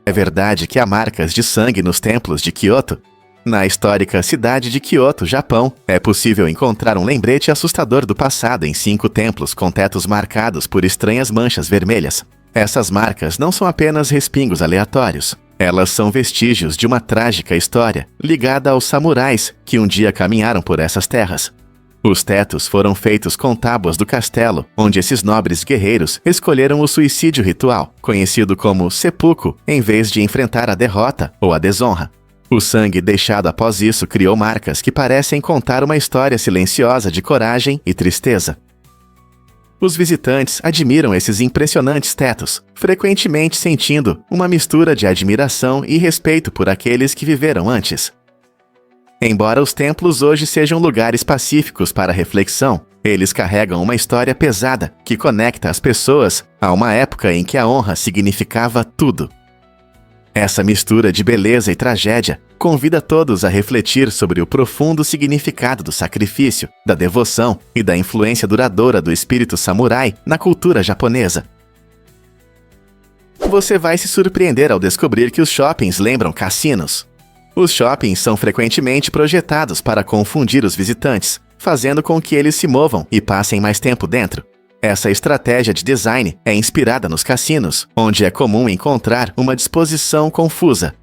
É verdade que há marcas de sangue nos templos de Kyoto. Na histórica cidade de Kyoto, Japão, é possível encontrar um lembrete assustador do passado em 5 templos com tetos marcados por estranhas manchas vermelhas. Essas marcas não são apenas respingos aleatórios. Elas são vestígios de uma trágica história ligada aos samurais que um dia caminharam por essas terras. Os tetos foram feitos com tábuas do castelo, onde esses nobres guerreiros escolheram o suicídio ritual, conhecido como seppuku, em vez de enfrentar a derrota ou a desonra. O sangue deixado após isso criou marcas que parecem contar uma história silenciosa de coragem e tristeza. Os visitantes admiram esses impressionantes tetos, frequentemente sentindo uma mistura de admiração e respeito por aqueles que viveram antes. Embora os templos hoje sejam lugares pacíficos para reflexão, eles carregam uma história pesada que conecta as pessoas a uma época em que a honra significava tudo. Essa mistura de beleza e tragédia convida todos a refletir sobre o profundo significado do sacrifício, da devoção e da influência duradoura do espírito samurai na cultura japonesa. Você vai se surpreender ao descobrir que os shoppings lembram cassinos. Os shoppings são frequentemente projetados para confundir os visitantes, fazendo com que eles se movam e passem mais tempo dentro. Essa estratégia de design é inspirada nos cassinos, onde é comum encontrar uma disposição confusa.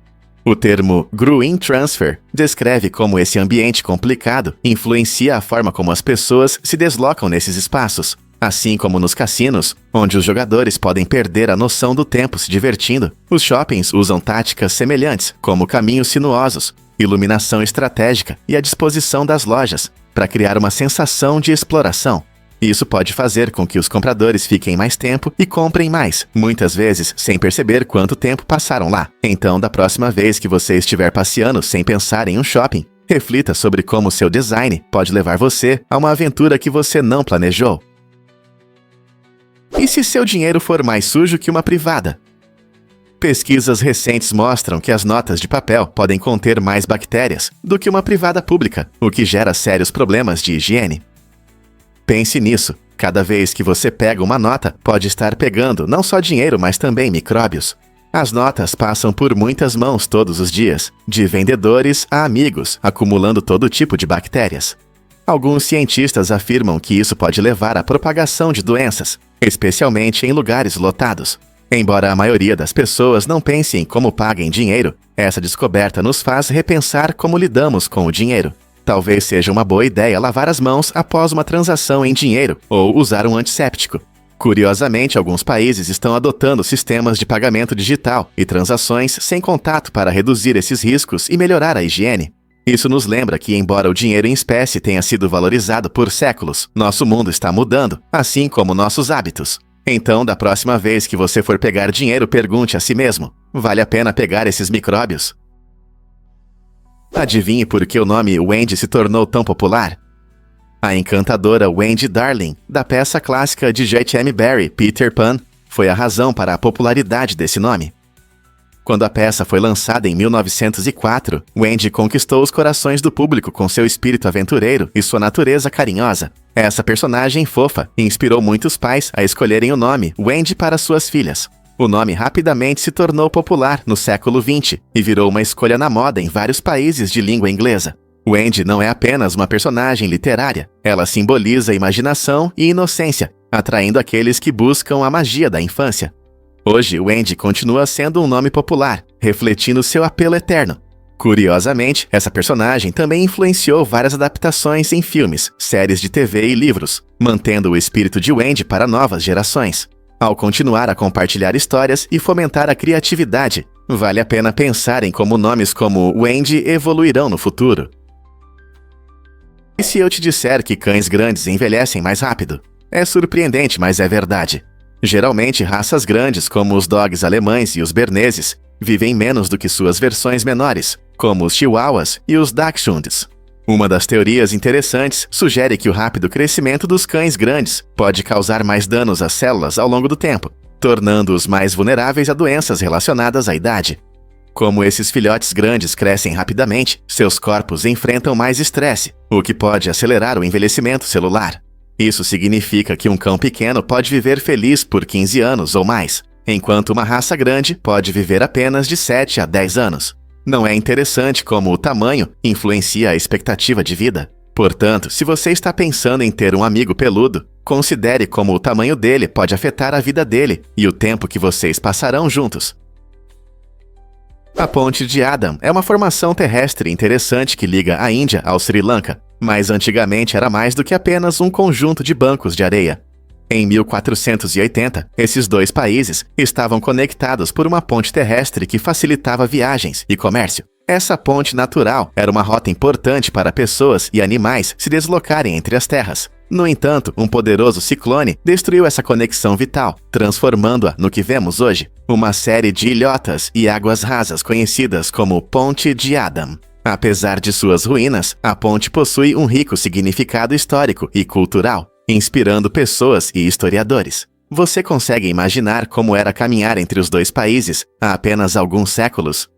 O termo Gruen Transfer descreve como esse ambiente complicado influencia a forma como as pessoas se deslocam nesses espaços, assim como nos cassinos, onde os jogadores podem perder a noção do tempo se divertindo. Os shoppings usam táticas semelhantes, como caminhos sinuosos, iluminação estratégica e a disposição das lojas, para criar uma sensação de exploração. Isso pode fazer com que os compradores fiquem mais tempo e comprem mais, muitas vezes sem perceber quanto tempo passaram lá. Então, da próxima vez que você estiver passeando sem pensar em um shopping, reflita sobre como seu design pode levar você a uma aventura que você não planejou. E se seu dinheiro for mais sujo que uma privada? Pesquisas recentes mostram que as notas de papel podem conter mais bactérias do que uma privada pública, o que gera sérios problemas de higiene. Pense nisso. Cada vez que você pega uma nota, pode estar pegando não só dinheiro, mas também micróbios. As notas passam por muitas mãos todos os dias, de vendedores a amigos, acumulando todo tipo de bactérias. Alguns cientistas afirmam que isso pode levar à propagação de doenças, especialmente em lugares lotados. Embora a maioria das pessoas não pense em como paguem dinheiro, essa descoberta nos faz repensar como lidamos com o dinheiro. Talvez seja uma boa ideia lavar as mãos após uma transação em dinheiro ou usar um antisséptico. Curiosamente, alguns países estão adotando sistemas de pagamento digital e transações sem contato para reduzir esses riscos e melhorar a higiene. Isso nos lembra que, embora o dinheiro em espécie tenha sido valorizado por séculos, nosso mundo está mudando, assim como nossos hábitos. Então, da próxima vez que você for pegar dinheiro, pergunte a si mesmo: vale a pena pegar esses micróbios? Adivinhe por que o nome Wendy se tornou tão popular? A encantadora Wendy Darling, da peça clássica de J.M. Barrie, Peter Pan, foi a razão para a popularidade desse nome. Quando a peça foi lançada em 1904, Wendy conquistou os corações do público com seu espírito aventureiro e sua natureza carinhosa. Essa personagem fofa inspirou muitos pais a escolherem o nome Wendy para suas filhas. O nome rapidamente se tornou popular no século XX e virou uma escolha na moda em vários países de língua inglesa. Wendy não é apenas uma personagem literária, ela simboliza imaginação e inocência, atraindo aqueles que buscam a magia da infância. Hoje, Wendy continua sendo um nome popular, refletindo seu apelo eterno. Curiosamente, essa personagem também influenciou várias adaptações em filmes, séries de TV e livros, mantendo o espírito de Wendy para novas gerações. Ao continuar a compartilhar histórias e fomentar a criatividade, vale a pena pensar em como nomes como Wendy evoluirão no futuro. E se eu te disser que cães grandes envelhecem mais rápido? É surpreendente, mas é verdade. Geralmente, raças grandes, como os dogs alemães e os berneses, vivem menos do que suas versões menores, como os chihuahuas e os dachshunds. Uma das teorias interessantes sugere que o rápido crescimento dos cães grandes pode causar mais danos às células ao longo do tempo, tornando-os mais vulneráveis a doenças relacionadas à idade. Como esses filhotes grandes crescem rapidamente, seus corpos enfrentam mais estresse, o que pode acelerar o envelhecimento celular. Isso significa que um cão pequeno pode viver feliz por 15 anos ou mais, enquanto uma raça grande pode viver apenas de 7 a 10 anos. Não é interessante como o tamanho influencia a expectativa de vida? Portanto, se você está pensando em ter um amigo peludo, considere como o tamanho dele pode afetar a vida dele e o tempo que vocês passarão juntos. A Ponte de Adam é uma formação terrestre interessante que liga a Índia ao Sri Lanka, mas antigamente era mais do que apenas um conjunto de bancos de areia. Em 1480, esses dois países estavam conectados por uma ponte terrestre que facilitava viagens e comércio. Essa ponte natural era uma rota importante para pessoas e animais se deslocarem entre as terras. No entanto, um poderoso ciclone destruiu essa conexão vital, transformando-a no que vemos hoje, uma série de ilhotas e águas rasas conhecidas como Ponte de Adam. Apesar de suas ruínas, a ponte possui um rico significado histórico e cultural, inspirando pessoas e historiadores. Você consegue imaginar como era caminhar entre os dois países há apenas alguns séculos?